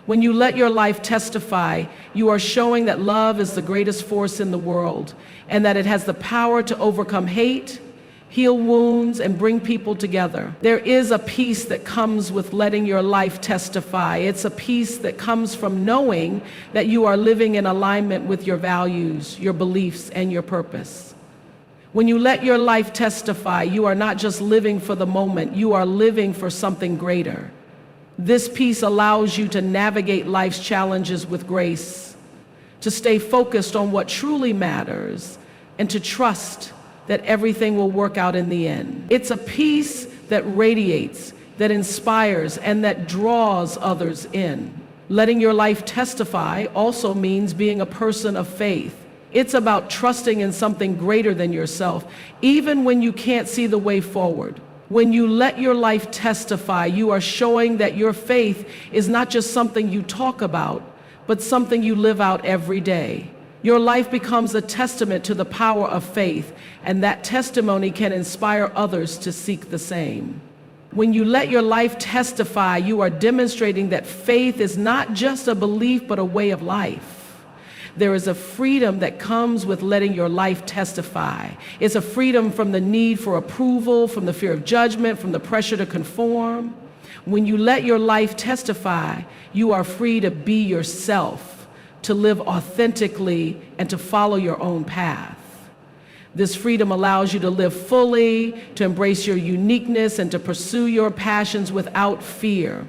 When you let your life testify, you are showing that love is the greatest force in the world, and that it has the power to overcome hate, heal wounds, and bring people together. There is a peace that comes with letting your life testify. It's a peace that comes from knowing that you are living in alignment with your values, your beliefs, and your purpose. When you let your life testify, you are not just living for the moment, you are living for something greater. This peace allows you to navigate life's challenges with grace, to stay focused on what truly matters, and to trust that everything will work out in the end. It's a peace that radiates, that inspires, and that draws others in. Letting your life testify also means being a person of faith. It's about trusting in something greater than yourself, even when you can't see the way forward. When you let your life testify, you are showing that your faith is not just something you talk about, but something you live out every day. Your life becomes a testament to the power of faith, and that testimony can inspire others to seek the same. When you let your life testify, you are demonstrating that faith is not just a belief, but a way of life. There is a freedom that comes with letting your life testify. It's a freedom from the need for approval, from the fear of judgment, from the pressure to conform. When you let your life testify, you are free to be yourself, to live authentically, and to follow your own path. This freedom allows you to live fully, to embrace your uniqueness, and to pursue your passions without fear.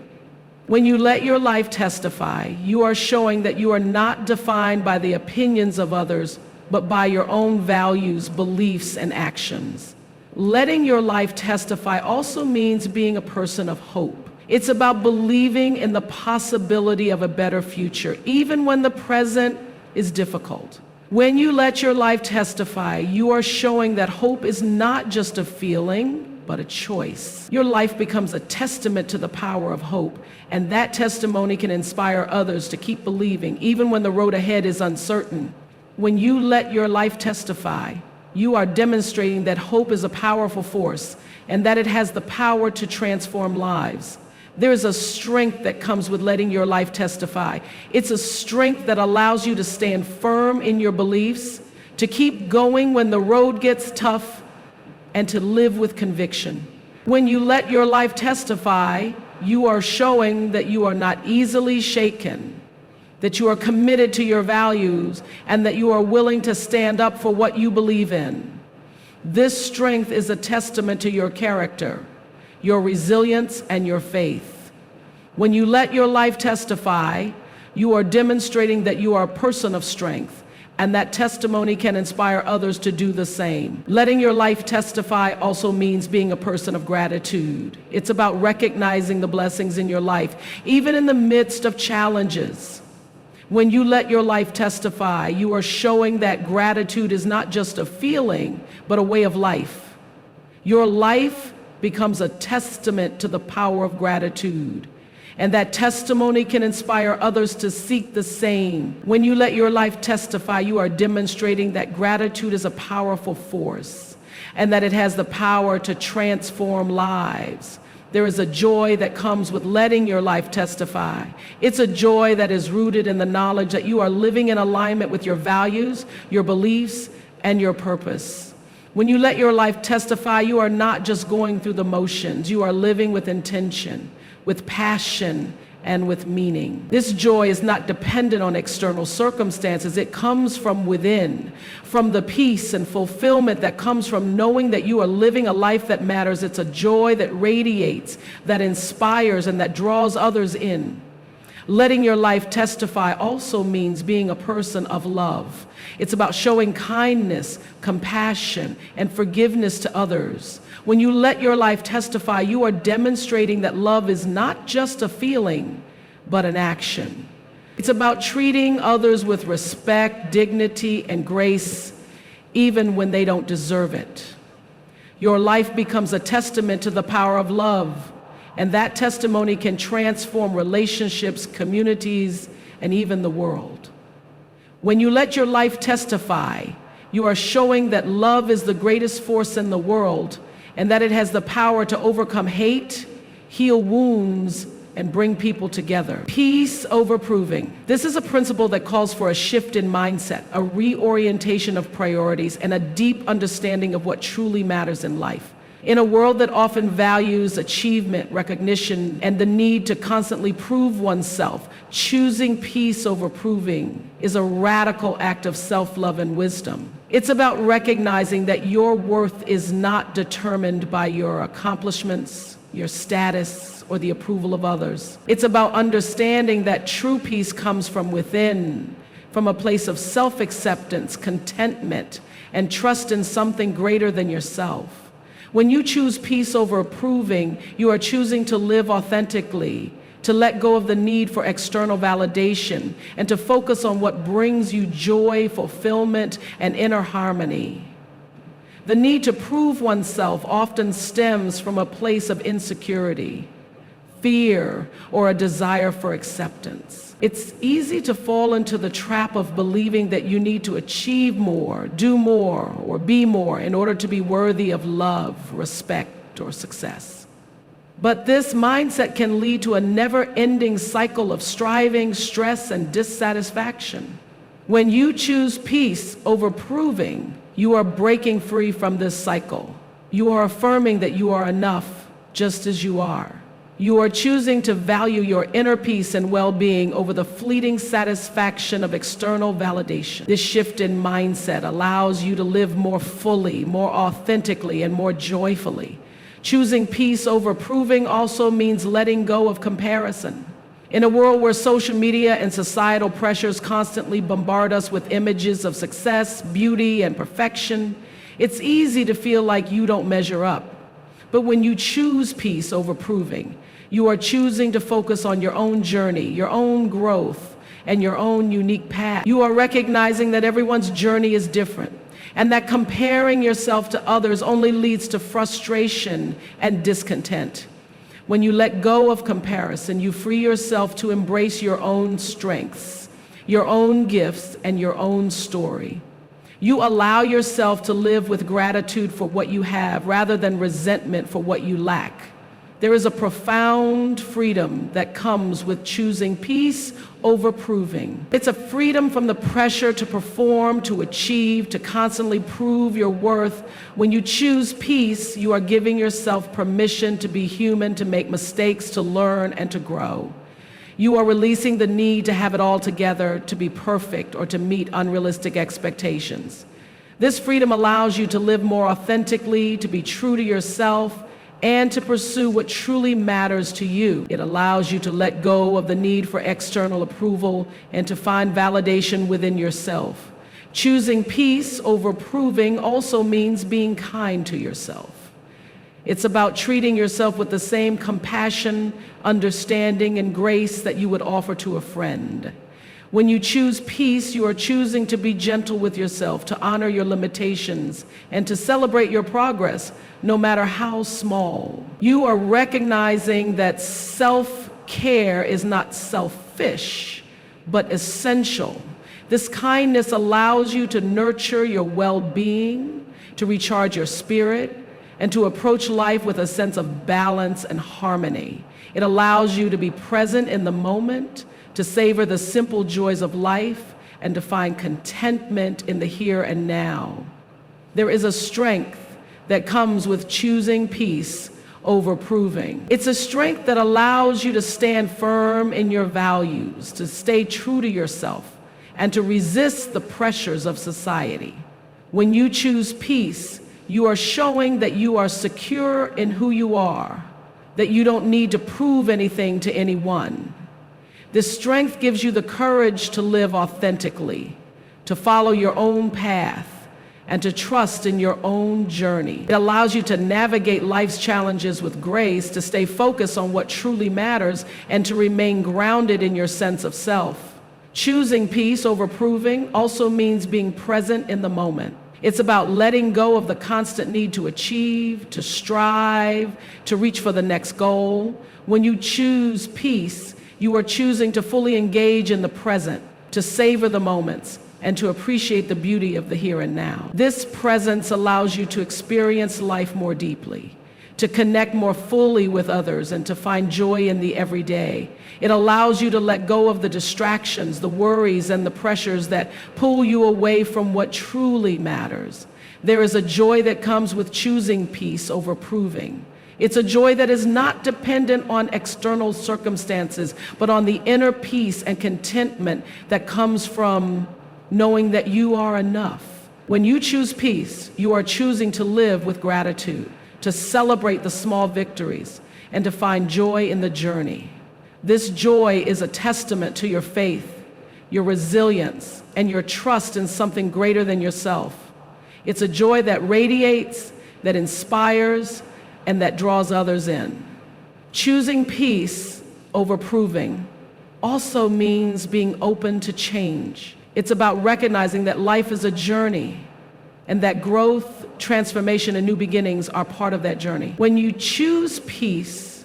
When you let your life testify, you are showing that you are not defined by the opinions of others, but by your own values, beliefs, and actions. Letting your life testify also means being a person of hope. It's about believing in the possibility of a better future, even when the present is difficult. When you let your life testify, you are showing that hope is not just a feeling, but a choice. Your life becomes a testament to the power of hope, and that testimony can inspire others to keep believing, even when the road ahead is uncertain. When you let your life testify, you are demonstrating that hope is a powerful force and that it has the power to transform lives. There is a strength that comes with letting your life testify. It's a strength that allows you to stand firm in your beliefs, to keep going when the road gets tough, and to live with conviction. When you let your life testify, you are showing that you are not easily shaken, that you are committed to your values, and that you are willing to stand up for what you believe in. This strength is a testament to your character, your resilience, and your faith. When you let your life testify, you are demonstrating that you are a person of strength, and that testimony can inspire others to do the same. Letting your life testify also means being a person of gratitude. It's about recognizing the blessings in your life, even in the midst of challenges. When you let your life testify, you are showing that gratitude is not just a feeling, but a way of life. Your life becomes a testament to the power of gratitude, and that testimony can inspire others to seek the same. When you let your life testify, you are demonstrating that gratitude is a powerful force, and that it has the power to transform lives. There is a joy that comes with letting your life testify. It's a joy that is rooted in the knowledge that you are living in alignment with your values, your beliefs, and your purpose. When you let your life testify, you are not just going through the motions. You are living with intention, with passion, and with meaning. This joy is not dependent on external circumstances. It comes from within, from the peace and fulfillment that comes from knowing that you are living a life that matters. It's a joy that radiates, that inspires, and that draws others in. Letting your life testify also means being a person of love. It's about showing kindness, compassion, and forgiveness to others. When you let your life testify, you are demonstrating that love is not just a feeling, but an action. It's about treating others with respect, dignity, and grace, even when they don't deserve it. Your life becomes a testament to the power of love, and that testimony can transform relationships, communities, and even the world. When you let your life testify, you are showing that love is the greatest force in the world, and that it has the power to overcome hate, heal wounds, and bring people together. Peace over proving. This is a principle that calls for a shift in mindset, a reorientation of priorities, and a deep understanding of what truly matters in life. In a world that often values achievement, recognition, and the need to constantly prove oneself, choosing peace over proving is a radical act of self-love and wisdom. It's about recognizing that your worth is not determined by your accomplishments, your status, or the approval of others. It's about understanding that true peace comes from within, from a place of self-acceptance, contentment, and trust in something greater than yourself. When you choose peace over proving, you are choosing to live authentically, to let go of the need for external validation, and to focus on what brings you joy, fulfillment, and inner harmony. The need to prove oneself often stems from a place of insecurity, fear, or a desire for acceptance. It's easy to fall into the trap of believing that you need to achieve more, do more, or be more in order to be worthy of love, respect, or success. But this mindset can lead to a never-ending cycle of striving, stress, and dissatisfaction. When you choose peace over proving, you are breaking free from this cycle. You are affirming that you are enough just as you are. You are choosing to value your inner peace and well-being over the fleeting satisfaction of external validation. This shift in mindset allows you to live more fully, more authentically, and more joyfully. Choosing peace over proving also means letting go of comparison. In a world where social media and societal pressures constantly bombard us with images of success, beauty, and perfection, it's easy to feel like you don't measure up. But when you choose peace over proving, you are choosing to focus on your own journey, your own growth, and your own unique path. You are recognizing that everyone's journey is different, and that comparing yourself to others only leads to frustration and discontent. When you let go of comparison, you free yourself to embrace your own strengths, your own gifts, and your own story. You allow yourself to live with gratitude for what you have rather than resentment for what you lack. There is a profound freedom that comes with choosing peace over proving. It's a freedom from the pressure to perform, to achieve, to constantly prove your worth. When you choose peace, you are giving yourself permission to be human, to make mistakes, to learn, and to grow. You are releasing the need to have it all together, to be perfect, or to meet unrealistic expectations. This freedom allows you to live more authentically, to be true to yourself, and to pursue what truly matters to you. It allows you to let go of the need for external approval and to find validation within yourself. Choosing peace over proving also means being kind to yourself. It's about treating yourself with the same compassion, understanding, and grace that you would offer to a friend. When you choose peace, you are choosing to be gentle with yourself, to honor your limitations, and to celebrate your progress, no matter how small. You are recognizing that self-care is not selfish, but essential. This kindness allows you to nurture your well-being, to recharge your spirit, and to approach life with a sense of balance and harmony. It allows you to be present in the moment, to savor the simple joys of life, and to find contentment in the here and now. There is a strength that comes with choosing peace over proving. It's a strength that allows you to stand firm in your values, to stay true to yourself, and to resist the pressures of society. When you choose peace, you are showing that you are secure in who you are, that you don't need to prove anything to anyone. This strength gives you the courage to live authentically, to follow your own path, and to trust in your own journey. It allows you to navigate life's challenges with grace, to stay focused on what truly matters, and to remain grounded in your sense of self. Choosing peace over proving also means being present in the moment. It's about letting go of the constant need to achieve, to strive, to reach for the next goal. When you choose peace, you are choosing to fully engage in the present, to savor the moments, and to appreciate the beauty of the here and now. This presence allows you to experience life more deeply, to connect more fully with others, and to find joy in the everyday. It allows you to let go of the distractions, the worries, and the pressures that pull you away from what truly matters. There is a joy that comes with choosing peace over proving. It's a joy that is not dependent on external circumstances, but on the inner peace and contentment that comes from knowing that you are enough. When you choose peace, you are choosing to live with gratitude, to celebrate the small victories, and to find joy in the journey. This joy is a testament to your faith, your resilience, and your trust in something greater than yourself. It's a joy that radiates, that inspires, and that draws others in. Choosing peace over proving also means being open to change. It's about recognizing that life is a journey and that growth, transformation, and new beginnings are part of that journey. When you choose peace,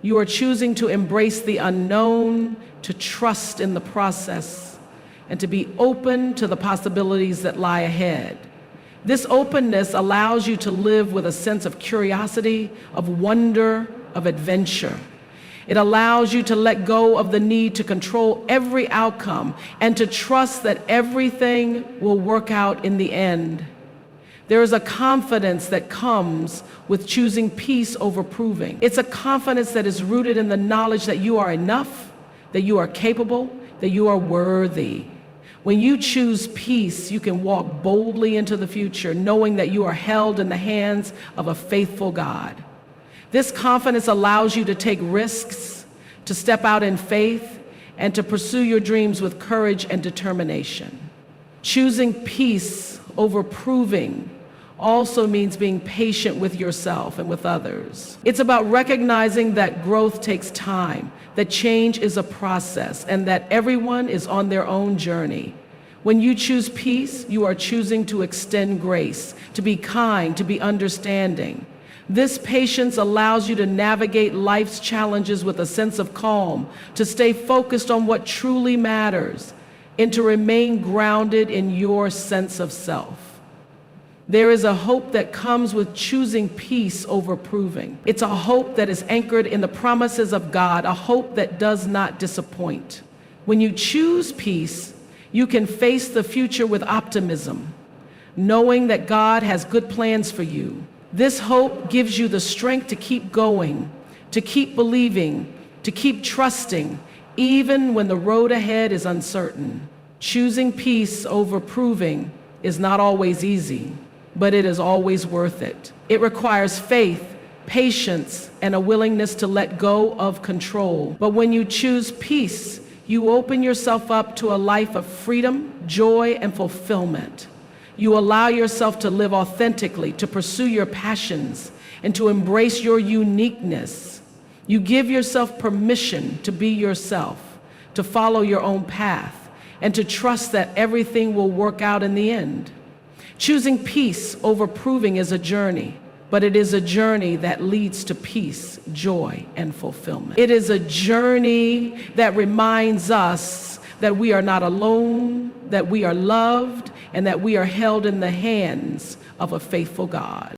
you are choosing to embrace the unknown, to trust in the process, and to be open to the possibilities that lie ahead. This openness allows you to live with a sense of curiosity, of wonder, of adventure. It allows you to let go of the need to control every outcome and to trust that everything will work out in the end. There is a confidence that comes with choosing peace over proving. It's a confidence that is rooted in the knowledge that you are enough, that you are capable, that you are worthy. When you choose peace, you can walk boldly into the future, knowing that you are held in the hands of a faithful God. This confidence allows you to take risks, to step out in faith, and to pursue your dreams with courage and determination. Choosing peace over proving also means being patient with yourself and with others. It's about recognizing that growth takes time, that change is a process, and that everyone is on their own journey. When you choose peace, you are choosing to extend grace, to be kind, to be understanding. This patience allows you to navigate life's challenges with a sense of calm, to stay focused on what truly matters, and to remain grounded in your sense of self. There is a hope that comes with choosing peace over proving. It's a hope that is anchored in the promises of God, a hope that does not disappoint. When you choose peace, you can face the future with optimism, knowing that God has good plans for you. This hope gives you the strength to keep going, to keep believing, to keep trusting, even when the road ahead is uncertain. Choosing peace over proving is not always easy, but it is always worth it. It requires faith, patience, and a willingness to let go of control. But when you choose peace, you open yourself up to a life of freedom, joy, and fulfillment. You allow yourself to live authentically, to pursue your passions, and to embrace your uniqueness. You give yourself permission to be yourself, to follow your own path, and to trust that everything will work out in the end. Choosing peace over proving is a journey, but it is a journey that leads to peace, joy, and fulfillment. It is a journey that reminds us that we are not alone, that we are loved, and that we are held in the hands of a faithful God.